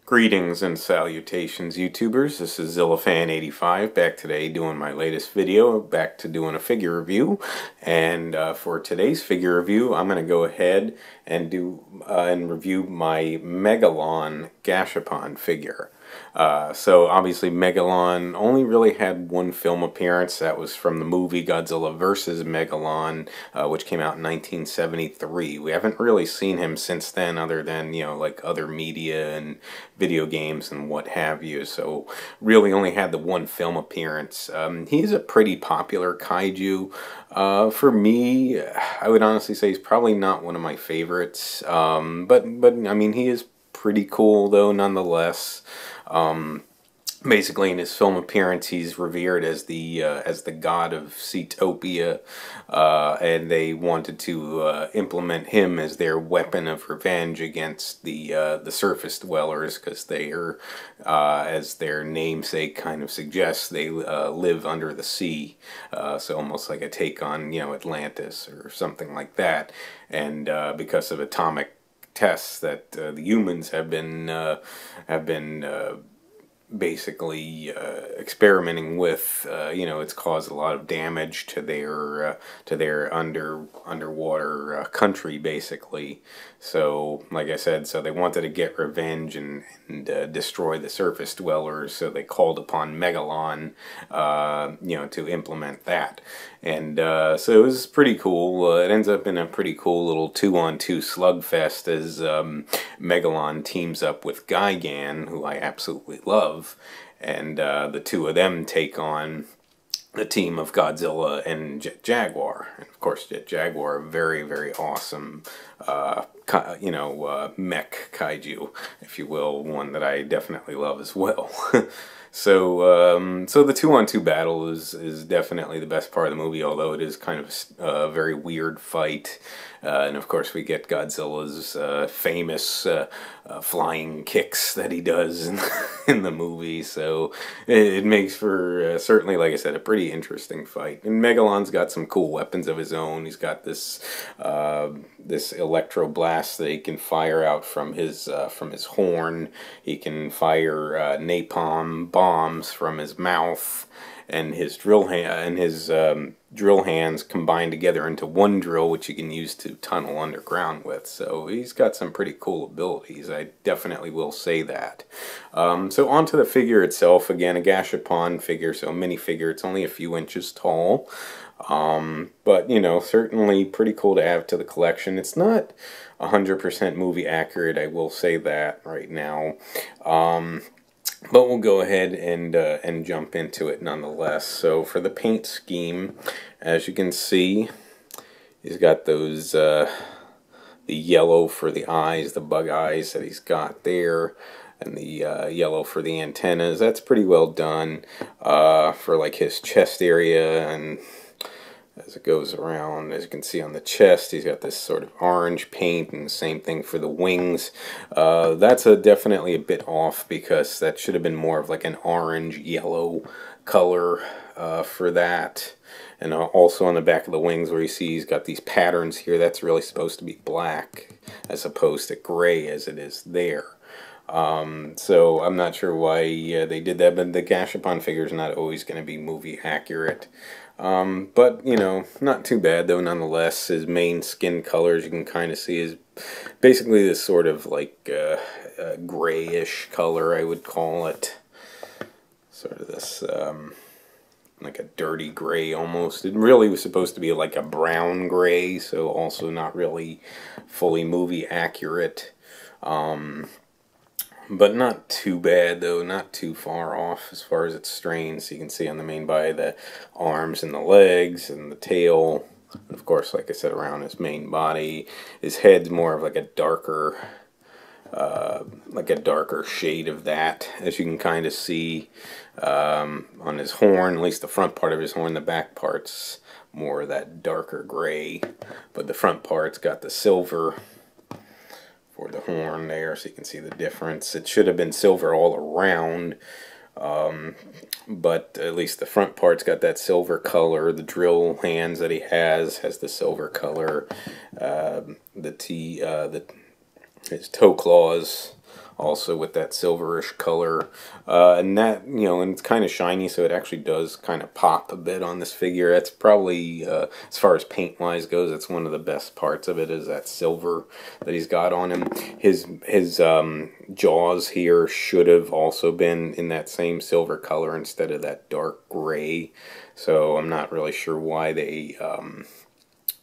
Greetings and salutations, YouTubers. This is ZillaFan85 back today doing my latest video, back to doing a figure review. And for today's figure review, I'm going to go ahead and review my Megalon Gashapon figure. So obviously Megalon only really had one film appearance. That was from the movie Godzilla vs. Megalon, which came out in 1973. We haven't really seen him since then, other than, you know, like other media and video games and what have you. So really only had the one film appearance. He's a pretty popular kaiju. For me, I would honestly say he's probably not one of my favorites. But I mean, he is pretty cool though, nonetheless. Basically, in his film appearance, he's revered as the god of Seatopia, and they wanted to implement him as their weapon of revenge against the surface dwellers, because they are, as their namesake kind of suggests, they live under the sea. So almost like a take on, you know, Atlantis or something like that. And because of atomic tests that the humans have been basically experimenting with, you know, it's caused a lot of damage to their underwater country, basically. So, like I said, so they wanted to get revenge and destroy the surface dwellers. So they called upon Megalon, you know, to implement that. And so it was pretty cool. It ends up in a pretty cool little 2-on-2 slugfest as Megalon teams up with Gigan, who I absolutely love, and the two of them take on the team of Godzilla and Jet Jaguar. And of course, Jet Jaguar, very, very awesome, you know, mech kaiju, if you will, one that I definitely love as well. So, so the 2-on-2 battle is definitely the best part of the movie, although it is kind of a very weird fight. And of course we get Godzilla's famous flying kicks that he does in the movie, so it makes for, certainly, like I said, a pretty interesting fight. And Megalon's got some cool weapons of his own. He's got this this electro blast that he can fire out from his horn. He can fire napalm bombs from his mouth, and his drill hands combine together into one drill, which you can use to tunnel underground with. So he's got some pretty cool abilities, I definitely will say that. So onto the figure itself. Again, a Gashapon figure, so a minifigure. It's only a few inches tall. But, you know, certainly pretty cool to add to the collection. It's not 100% movie accurate, I will say that right now. But we'll go ahead and jump into it nonetheless. So for the paint scheme, as you can see, he's got those the yellow for the eyes, the bug eyes that he's got there, and the yellow for the antennas. That's pretty well done for like his chest area. And as it goes around, as you can see on the chest, he's got this sort of orange paint, and the same thing for the wings. That's definitely a bit off, because that should have been more of like an orange-yellow color for that. And also on the back of the wings, where you see he's got these patterns here, that's really supposed to be black as opposed to gray as it is there. So I'm not sure why they did that, but the Gashapon figure is not always going to be movie accurate. But, you know, not too bad though nonetheless. His main skin colors, you can kind of see, is basically this sort of like grayish color, I would call it. Sort of this like a dirty gray almost. It really was supposed to be like a brown gray, so also not really fully movie accurate. But not too bad though, not too far off as far as its strain. So you can see on the main body the arms and the legs and the tail. And of course, like I said, around his main body, his head's more of like a darker shade of that, as you can kind of see on his horn. At least the front part of his horn. The back part's more of that darker gray, but the front part's got the silver for the horn there, so you can see the difference. It should have been silver all around, but at least the front part's got that silver color. The drill hands that he has the silver color. His toe claws also with that silverish color, and that, you know, and it's kind of shiny, so it actually does kind of pop a bit on this figure. That's probably, as far as paint wise goes, that's one of the best parts of it, is that silver that he's got on him. His jaws here should have also been in that same silver color instead of that dark gray, so I'm not really sure why they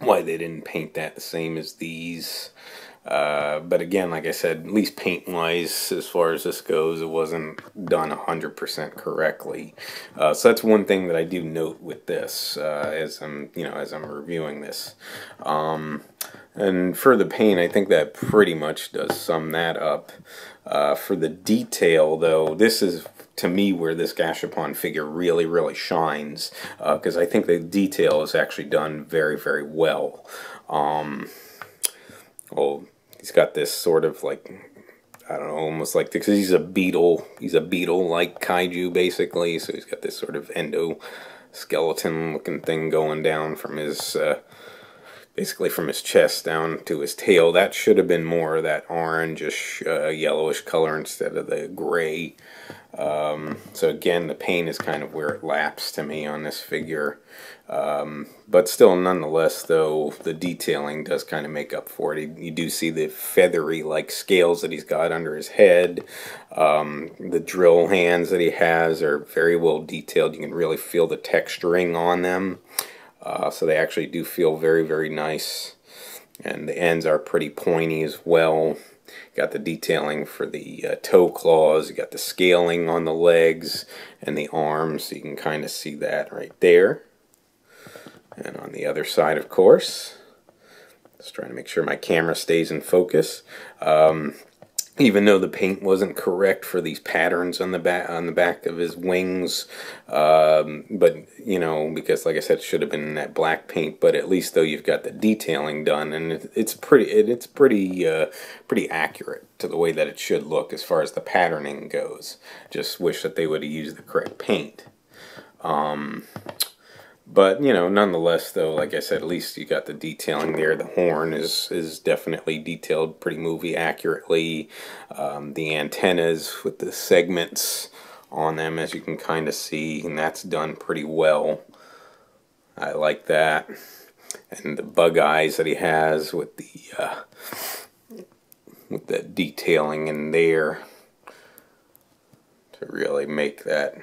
didn't paint that the same as these. But again, like I said, at least paint-wise, as far as this goes, it wasn't done 100% correctly. So that's one thing that I do note with this, as I'm reviewing this. And for the paint, I think that pretty much does sum that up. For the detail, though, this is, to me, where this Gashapon figure really, really shines, because I think the detail is actually done very, very well. Well, he's got this sort of, like, I don't know, almost like, because he's a beetle-like kaiju, basically, so he's got this sort of endoskeleton-looking thing going down from his, basically from his chest down to his tail. That should have been more of that orangish, yellowish color instead of the gray. So again, the paint is kind of where it laps to me on this figure. But still, nonetheless, though, the detailing does kind of make up for it. You do see the feathery-like scales that he's got under his head. The drill hands that he has are very well detailed. You can really feel the texturing on them. So they actually do feel very, very nice. And the ends are pretty pointy as well. Got the detailing for the toe claws. You got the scaling on the legs and the arms. So you can kind of see that right there. And on the other side, of course, just trying to make sure my camera stays in focus. Even though the paint wasn't correct for these patterns on the back of his wings, but you know, because like I said, it should have been in that black paint. But at least though, you've got the detailing done, and it's pretty accurate to the way that it should look as far as the patterning goes. Just wish that they would have used the correct paint. But, you know, nonetheless, though, like I said, at least you got the detailing there. The horn is definitely detailed pretty movie accurately. The antennas with the segments on them, as you can kind of see, and that's done pretty well. I like that. And the bug eyes that he has with the detailing in there to really make that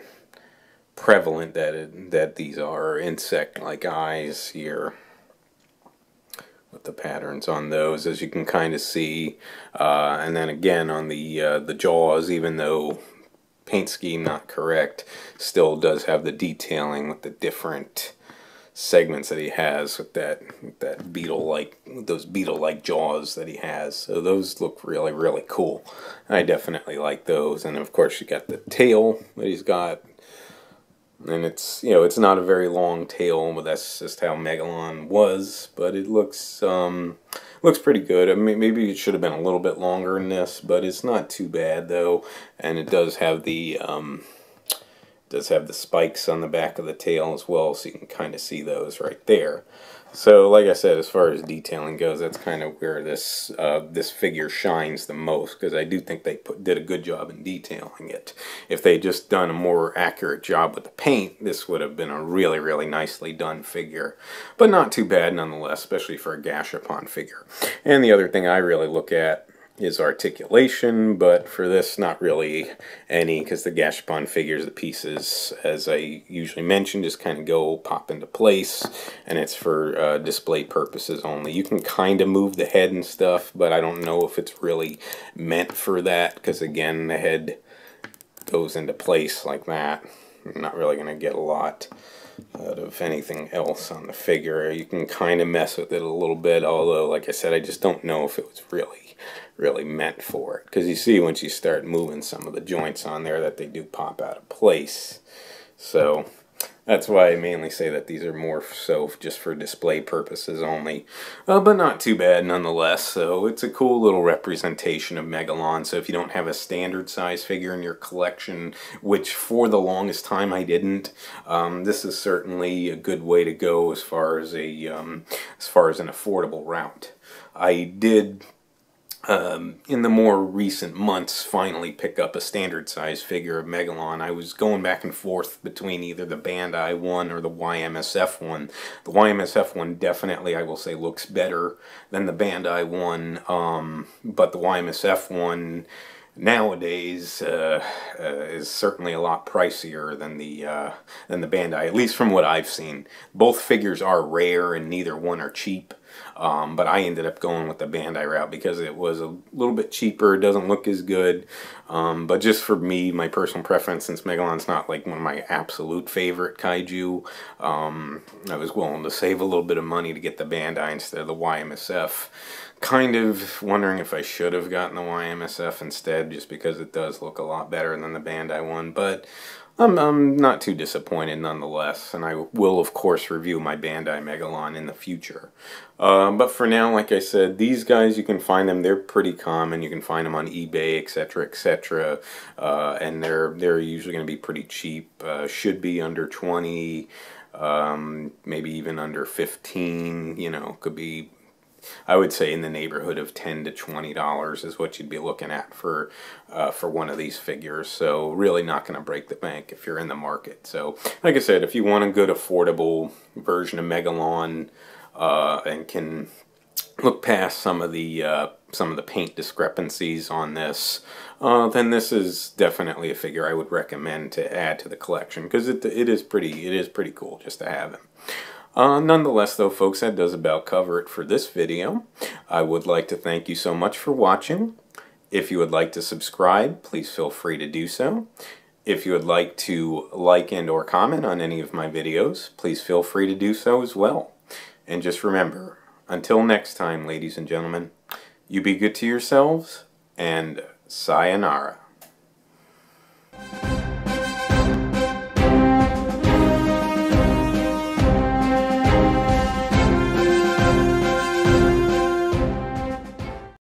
prevalent that these are insect-like eyes here, with the patterns on those, as you can kind of see. And then again on the jaws, even though paint scheme not correct, still does have the detailing with the different segments that he has with that those beetle-like jaws that he has. So those look really, really cool. I definitely like those. And of course you got the tail that he's got. And it's, you know, it's not a very long tail, but that's just how Megalon was. But it looks pretty good. I mean, maybe it should have been a little bit longer in this, but it's not too bad though. And it does have the spikes on the back of the tail as well, so you can kind of see those right there. So, like I said, as far as detailing goes, that's kind of where this figure shines the most, because I do think they did a good job in detailing it. If they just done a more accurate job with the paint, this would have been a really, really nicely done figure. But not too bad nonetheless, especially for a Gashapon figure. And the other thing I really look at is articulation, but for this, not really any, because the Gashapon figures, the pieces, as I usually mention, just kind of pop into place, and it's for display purposes only. You can kind of move the head and stuff, but I don't know if it's really meant for that, because again, the head goes into place like that. I'm not really going to get a lot out of anything else on the figure. You can kind of mess with it a little bit, although, like I said, I just don't know if it was really meant for it, because you see once you start moving some of the joints on there that they do pop out of place. So That's why I mainly say that these are more so just for display purposes only. But not too bad nonetheless. So it's a cool little representation of Megalon. So if you don't have a standard size figure in your collection, which for the longest time I didn't, this is certainly a good way to go as far as an affordable route. I did in the more recent months finally pick up a standard size figure of Megalon. I was going back and forth between either the Bandai one or the Y-MSF one. The Y-MSF one definitely, I will say, looks better than the Bandai one, but the Y-MSF one nowadays is certainly a lot pricier than the Bandai, at least from what I've seen. Both figures are rare and neither one are cheap. But I ended up going with the Bandai route because it was a little bit cheaper. It doesn't look as good. But just for me, my personal preference, since Megalon's not like one of my absolute favorite kaiju, I was willing to save a little bit of money to get the Bandai instead of the Y-MSF. Kind of wondering if I should have gotten the Y-MSF instead, just because it does look a lot better than the Bandai one. But I'm not too disappointed nonetheless, and I will of course review my Bandai Megalon in the future. But for now, like I said, these guys, you can find them, they're pretty common. You can find them on eBay, etc., etc., and they're usually going to be pretty cheap. Should be under 20, maybe even under 15, you know, could be, I would say in the neighborhood of $10 to $20 is what you'd be looking at for one of these figures. So really not going to break the bank if you're in the market. So like I said, if you want a good affordable version of Megalon and can look past some of the paint discrepancies on this, then this is definitely a figure I would recommend to add to the collection, because it is pretty cool just to have him. Nonetheless, though, folks, that does about cover it for this video. I would like to thank you so much for watching. If you would like to subscribe, please feel free to do so. If you would like to like and or comment on any of my videos, please feel free to do so as well. And just remember, until next time, ladies and gentlemen, you be good to yourselves, and sayonara.